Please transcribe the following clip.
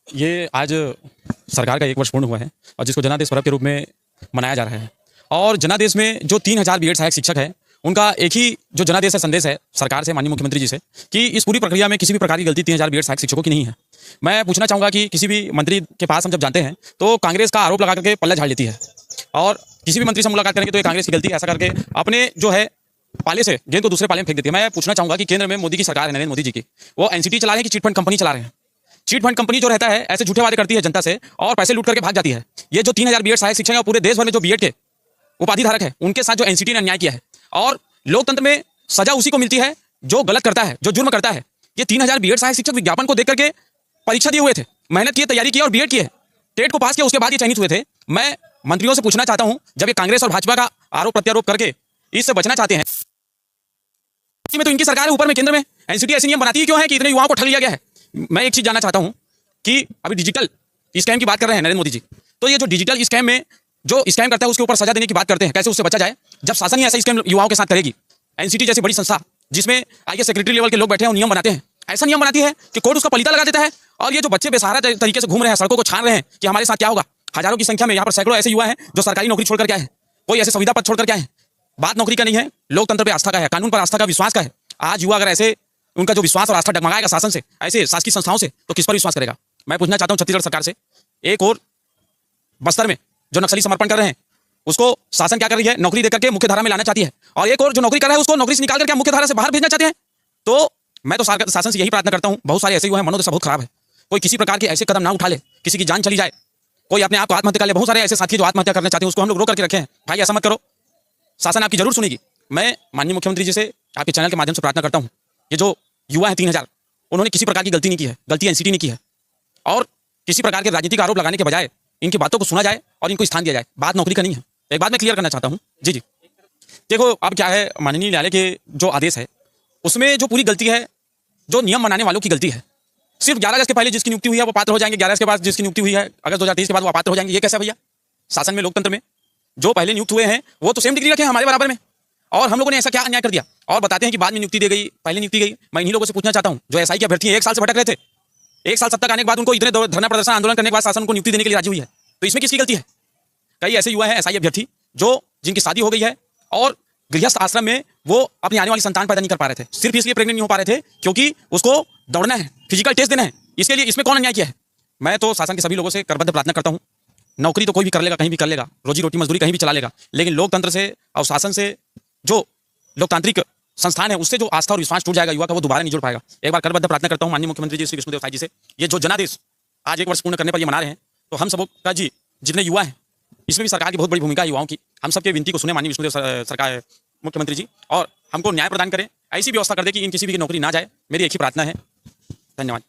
ये आज सरकार का 1 वर्ष पूर्ण हुआ है और जिसको जनादेश पर्व के रूप में मनाया जा रहा है। और जनादेश में जो 3000 बीएड सहायक शिक्षक है, उनका एक ही जो जनादेश है संदेश है सरकार से, माननीय मुख्यमंत्री जी से, कि इस पूरी प्रक्रिया में किसी भी प्रकार की गलती 3000 बीएड सहायक शिक्षकों की नहीं है। मैं पूछना चाहूँगा कि किसी भी मंत्री के पास हम जब जाते हैं तो कांग्रेस का आरोप लगा करके पल्ला झाड़ लेती है, और किसी भी मंत्री से मुलाकात करेंगे तो ये कांग्रेस की गलती है, ऐसा करके अपने जो है पाले से गेंद को दूसरे पाले में फेंक देती है। मैं पूछना चाहूँगा कि केंद्र में मोदी की सरकार है, नरेंद्र मोदी जी की, वो एनसीटी चला रहे हैं कि चिट फंड कंपनी चला रहे हैं? चिट फंड कंपनी जो रहता है ऐसे झूठे वादे करती है जनता से और पैसे लूट करके भाग जाती है। ये जो 3000 बीएड सहायक शिक्षक है, पूरे देश भर में जो बीएड के उपाधि धारक है, उनके साथ जो एनसीटी ने अन्याय किया है। और लोकतंत्र में सजा उसी को मिलती है जो गलत करता है, जो जुर्म करता है। ये 3000 बीएड सहायक शिक्षक विज्ञापन को देख करके परीक्षा दिए हुए थे, मेहनत की, तैयारी की और बीएड की है, टेट को पास किया, उसके बाद ये चयनित हुए थे। मैं मंत्रियों से पूछना चाहता हूं, जब ये कांग्रेस और भाजपा का आरोप प्रत्यारोप करके इससे बचना चाहते हैं, में तो इनकी सरकार है, ऊपर में केंद्र में एनसीटी ऐसे नियम बनाती है क्यों है कि इतने युवाओं को ठग लिया गया है? मैं एक चीज जानना चाहता हूं कि अभी डिजिटल स्कैम की बात कर रहे हैं नरेंद्र मोदी जी, तो ये जो डिजिटल स्कैम में जो स्कैम करता है उसके ऊपर सजा देने की बात करते हैं, कैसे उससे बचा जाए? जब शासन ही ऐसा स्कैम युवाओं के साथ करेगी, एनसीटी जैसी बड़ी संस्था जिसमें आईएएस सेक्रेटरी लेवल के लोग बैठे हैं, नियम बनाते हैं, ऐसा नियम बनाती है कि कोर्ट उसका पलीता लगा देता है, और ये जो बच्चे बेसहारा तरीके से घूम रहे हैं, सड़कों को छान रहे हैं कि हमारे साथ क्या होगा, हजारों की संख्या में यहाँ पर सैकड़ों ऐसे युवा हैं जो सरकारी नौकरी छोड़कर क्या है, कोई ऐसे सुविधा पद छोड़कर क्या है। बात नौकरी का नहीं है, लोकतंत्र पर आस्था का है, कानून पर आस्था का, विश्वास का है। आज युवा अगर ऐसे उनका जो विश्वास और आस्था डगमगाएगा शासन से, ऐसे शासकीय संस्थाओं से, तो किस पर विश्वास करेगा? मैं पूछना चाहता हूं छत्तीसगढ़ सरकार से, एक और बस्तर में जो नक्सली समर्पण कर रहे हैं उसको शासन क्या कर रही है, नौकरी देकर के मुख्य धारा में लाना चाहती है, और एक और जो नौकरी कर रहा है उसको नौकरी से निकाल करके मुख्य धारा से बाहर भेजना चाहते हैं। तो मैं तो शासन से यही प्रार्थना करता हूं, बहुत सारे ऐसे युवा हैं मनोदशा बहुत खराब है, कोई किसी प्रकार के ऐसे कदम ना उठा ले, किसी की जान चली जाए, कोई अपने आप को आत्महत्या कर ले। बहुत सारे ऐसे साथी जो आत्महत्या करना चाहते हैं, उसको हम लोग रोक करके रखे हैं, भाई ऐसा मत करो, शासन आपकी जरूर सुनेगी। मैं माननीय मुख्यमंत्री जी से आपके चैनल के माध्यम से प्रार्थना करता हूँ, ये जो युवा है 3000, उन्होंने किसी प्रकार की गलती नहीं की है, गलती एनसीटी ने की है, और किसी प्रकार के राजनीतिक आरोप लगाने के बजाय इनकी बातों को सुना जाए और इनको स्थान दिया जाए। बात नौकरी का नहीं है, एक बात मैं क्लियर करना चाहता हूँ। जी जी, देखो अब क्या है, माननीय न्यायालय के जो आदेश है उसमें जो पूरी गलती है, जो नियम बनाने वालों की गलती है। सिर्फ 11 अगस्त के पहले जिसकी नियुक्ति हुई है वो पात्र हो जाएंगे, 11 अगस्त के बाद जिसकी नियुक्ति हुई है अगस्त 2023 के बाद वो पात्र हो जाएंगे, ये कैसा भैया? शासन में, लोकतंत्र में जो पहले नियुक्त हुए हैं वो तो सेम डिग्री रखे हैं हमारे बराबर में, और हम लोगों ने ऐसा क्या अन्याय कर दिया? और बताते हैं कि बाद में नियुक्ति दी गई, पहले नियुक्ति गई। मैं इन्हीं लोगों से पूछना चाहता हूं जो एसआई के अभ्यर्थी 1 साल से भटक रहे थे, 1 साल सत्ता आने के बाद उनको इतने धरना प्रदर्शन आंदोलन करने के बाद शासन को नियुक्ति देने के लिए राजी हुई है, तो इसमें किसकी गलती है? कई ऐसे युवा हैं एसआई अभ्यर्थी जो जिनकी शादी हो गई है और गृहस्थ आश्रम में वो अपनी आने वाली संतान पैदा नहीं कर पा रहे थे, सिर्फ इसलिए प्रेग्नेंट नहीं हो पा रहे थे क्योंकि उसको दौड़ना है, फिजिकल टेस्ट देना है, इसके लिए इसमें कौन अन्याय किया है? मैं तो शासन के सभी लोगों से करबद्ध प्रार्थना करता हूँ, नौकरी तो कोई भी कर लेगा, कहीं भी कर लेगा, रोजी रोटी मजदूरी कहीं भी चला लेगा, लेकिन लोकतंत्र से और शासन से जो लोकतांत्रिक संस्थान है उससे जो आस्था और विश्वास टूट जाएगा युवा का, वो दोबारा नहीं जुड़ पाएगा। एक बार करबद्ध प्रार्थना करता हूँ माननीय मुख्यमंत्री जी श्री विष्णुदेव साय जी से, ये जो जनादेश आज 1 वर्ष पूर्ण करने पर ये मना रहे हैं, तो हम सबों का जी, जितने युवा हैं इसमें भी सरकार की बहुत बड़ी भूमिका है युवाओं की, हम सबके विनती को सुने माननीय विष्णुदेव सरकार मुख्यमंत्री जी, और हमको न्याय प्रदान करें, ऐसी व्यवस्था कर दे कि इन किसी भी की नौकरी ना जाए। मेरी एक ही प्रार्थना है। धन्यवाद।